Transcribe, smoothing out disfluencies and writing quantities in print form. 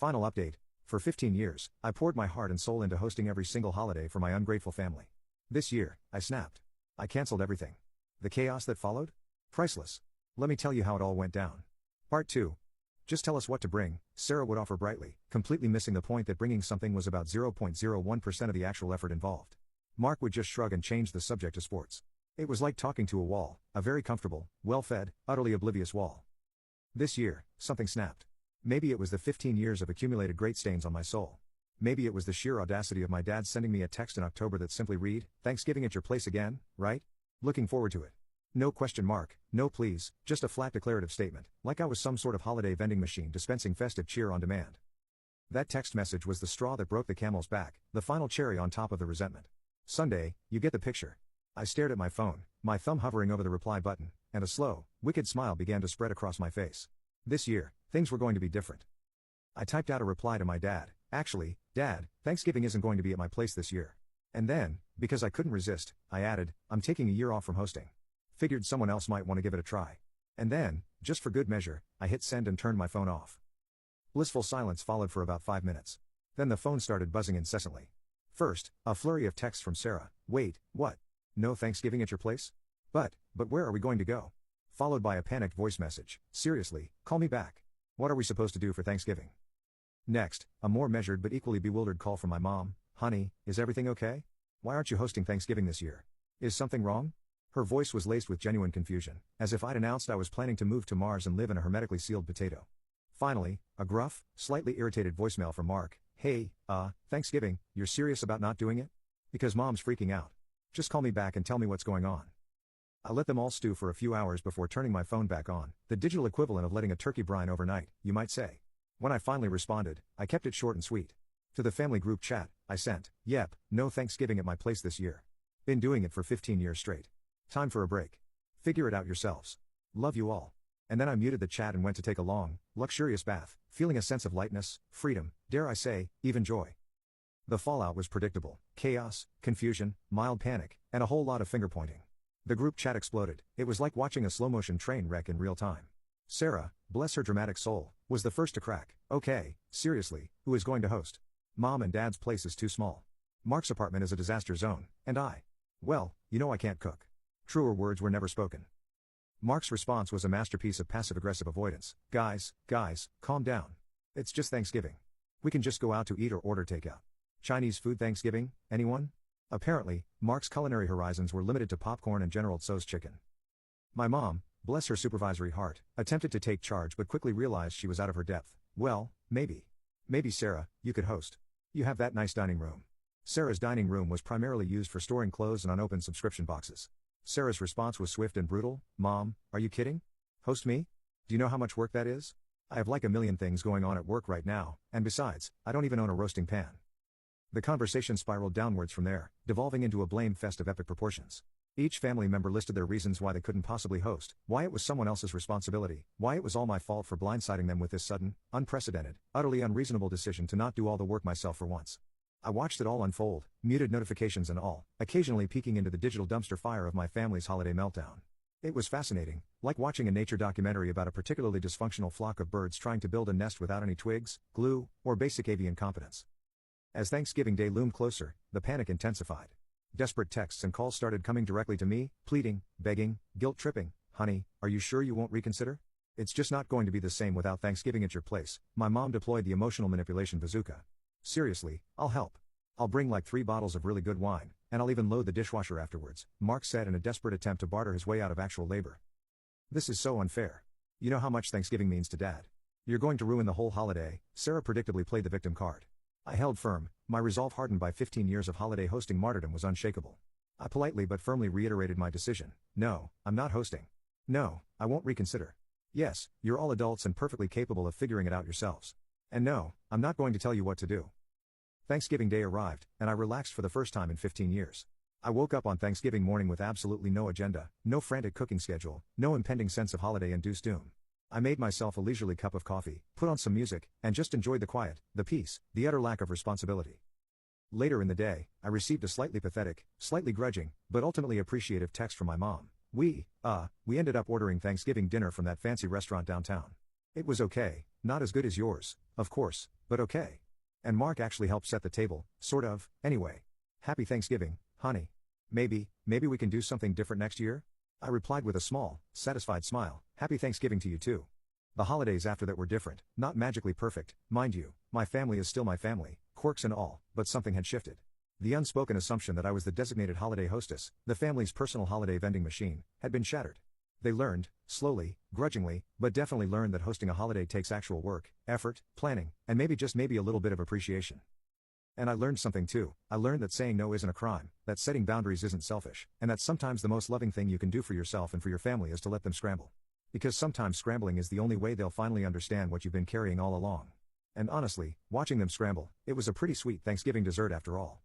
Final update. For 15 years, I poured my heart and soul into hosting every single holiday for my ungrateful family. This year, I snapped. I cancelled everything. The chaos that followed? Priceless. Let me tell you how it all went down. Part 2. Just tell us what to bring, Sarah would offer brightly, completely missing the point that bringing something was about 0.01% of the actual effort involved. Mark would just shrug and change the subject to sports. It was like talking to a wall, a very comfortable, well-fed, utterly oblivious wall. This year, something snapped. Maybe it was the 15 years of accumulated great stains on my soul. Maybe it was the sheer audacity of my dad sending me a text in October that simply read, "Thanksgiving at your place again, right? Looking forward to it." No question mark, no please, just a flat declarative statement, like I was some sort of holiday vending machine dispensing festive cheer on demand. That text message was the straw that broke the camel's back, the final cherry on top of the resentment. Sunday, you get the picture. I stared at my phone, my thumb hovering over the reply button, and a slow, wicked smile began to spread across my face. This year, things were going to be different. I typed out a reply to my dad, "Actually, Dad, Thanksgiving isn't going to be at my place this year." And then, because I couldn't resist, I added, "I'm taking a year off from hosting. Figured someone else might want to give it a try." And then, just for good measure, I hit send and turned my phone off. Blissful silence followed for about 5 minutes. Then the phone started buzzing incessantly. First, a flurry of texts from Sarah. "Wait, what? No Thanksgiving at your place? But where are we going to go?" Followed by a panicked voice message. "Seriously, call me back. What are we supposed to do for Thanksgiving?" Next, a more measured but equally bewildered call from my mom. "Honey, is everything okay? Why aren't you hosting Thanksgiving this year? Is something wrong?" Her voice was laced with genuine confusion, as if I'd announced I was planning to move to Mars and live in a hermetically sealed potato. Finally, a gruff, slightly irritated voicemail from Mark. "Hey, Thanksgiving, you're serious about not doing it? Because Mom's freaking out. Just call me back and tell me what's going on." I let them all stew for a few hours before turning my phone back on, the digital equivalent of letting a turkey brine overnight, you might say. When I finally responded, I kept it short and sweet. To the family group chat, I sent, "Yep, no Thanksgiving at my place this year. Been doing it for 15 years straight. Time for a break. Figure it out yourselves. Love you all." And then I muted the chat and went to take a long, luxurious bath, feeling a sense of lightness, freedom, dare I say, even joy. The fallout was predictable: chaos, confusion, mild panic, and a whole lot of finger-pointing. The group chat exploded. It was like watching a slow-motion train wreck in real time. Sarah, bless her dramatic soul, was the first to crack. "Okay, seriously, who is going to host? Mom and Dad's place is too small. Mark's apartment is a disaster zone, and well, you know I can't cook." Truer words were never spoken. Mark's response was a masterpiece of passive-aggressive avoidance. Guys, calm down. It's just Thanksgiving. We can just go out to eat or order takeout. Chinese food Thanksgiving, anyone? Apparently, Mark's culinary horizons were limited to popcorn and General Tso's chicken. My mom, bless her supervisory heart, attempted to take charge but quickly realized she was out of her depth. "Well, maybe Sarah, you could host. You have that nice dining room." Sarah's dining room was primarily used for storing clothes and unopened subscription boxes. Sarah's response was swift and brutal. "Mom, are you kidding? Host me? Do you know how much work that is? I have like a million things going on at work right now, and besides, I don't even own a roasting pan." The conversation spiraled downwards from there, devolving into a blame fest of epic proportions. Each family member listed their reasons why they couldn't possibly host, why it was someone else's responsibility, why it was all my fault for blindsiding them with this sudden, unprecedented, utterly unreasonable decision to not do all the work myself for once. I watched it all unfold, muted notifications and all, occasionally peeking into the digital dumpster fire of my family's holiday meltdown. It was fascinating, like watching a nature documentary about a particularly dysfunctional flock of birds trying to build a nest without any twigs, glue, or basic avian competence. As Thanksgiving Day loomed closer, the panic intensified. Desperate texts and calls started coming directly to me, pleading, begging, guilt-tripping. "Honey, are you sure you won't reconsider? It's just not going to be the same without Thanksgiving at your place." My mom deployed the emotional manipulation bazooka. "Seriously, I'll help. I'll bring like 3 bottles of really good wine, and I'll even load the dishwasher afterwards," Mark said in a desperate attempt to barter his way out of actual labor. "This is so unfair. You know how much Thanksgiving means to Dad. You're going to ruin the whole holiday." Sarah predictably played the victim card. I held firm. My resolve, hardened by 15 years of holiday hosting martyrdom, was unshakable. I politely but firmly reiterated my decision. "No, I'm not hosting. No, I won't reconsider. Yes, you're all adults and perfectly capable of figuring it out yourselves. And no, I'm not going to tell you what to do." Thanksgiving Day arrived, and I relaxed for the first time in 15 years. I woke up on Thanksgiving morning with absolutely no agenda, no frantic cooking schedule, no impending sense of holiday-induced doom. I made myself a leisurely cup of coffee, put on some music, and just enjoyed the quiet, the peace, the utter lack of responsibility. Later in the day, I received a slightly pathetic, slightly grudging, but ultimately appreciative text from my mom. We ended up ordering Thanksgiving dinner from that fancy restaurant downtown. It was okay, not as good as yours, of course, But okay. And Mark actually helped set the table, sort of, anyway. Happy Thanksgiving, honey. Maybe we can do something different next year? I replied with a small, satisfied smile. Happy Thanksgiving to you too. The holidays after that were different, not magically perfect, mind you. My family is still my family, quirks and all, but something had shifted. The unspoken assumption that I was the designated holiday hostess, the family's personal holiday vending machine, had been shattered. They learned, slowly, grudgingly, but definitely learned that hosting a holiday takes actual work, effort, planning, and maybe a little bit of appreciation. And I learned something too. I learned that saying no isn't a crime, that setting boundaries isn't selfish, and that sometimes the most loving thing you can do for yourself and for your family is to let them scramble. Because sometimes scrambling is the only way they'll finally understand what you've been carrying all along. And honestly, watching them scramble, it was a pretty sweet Thanksgiving dessert after all.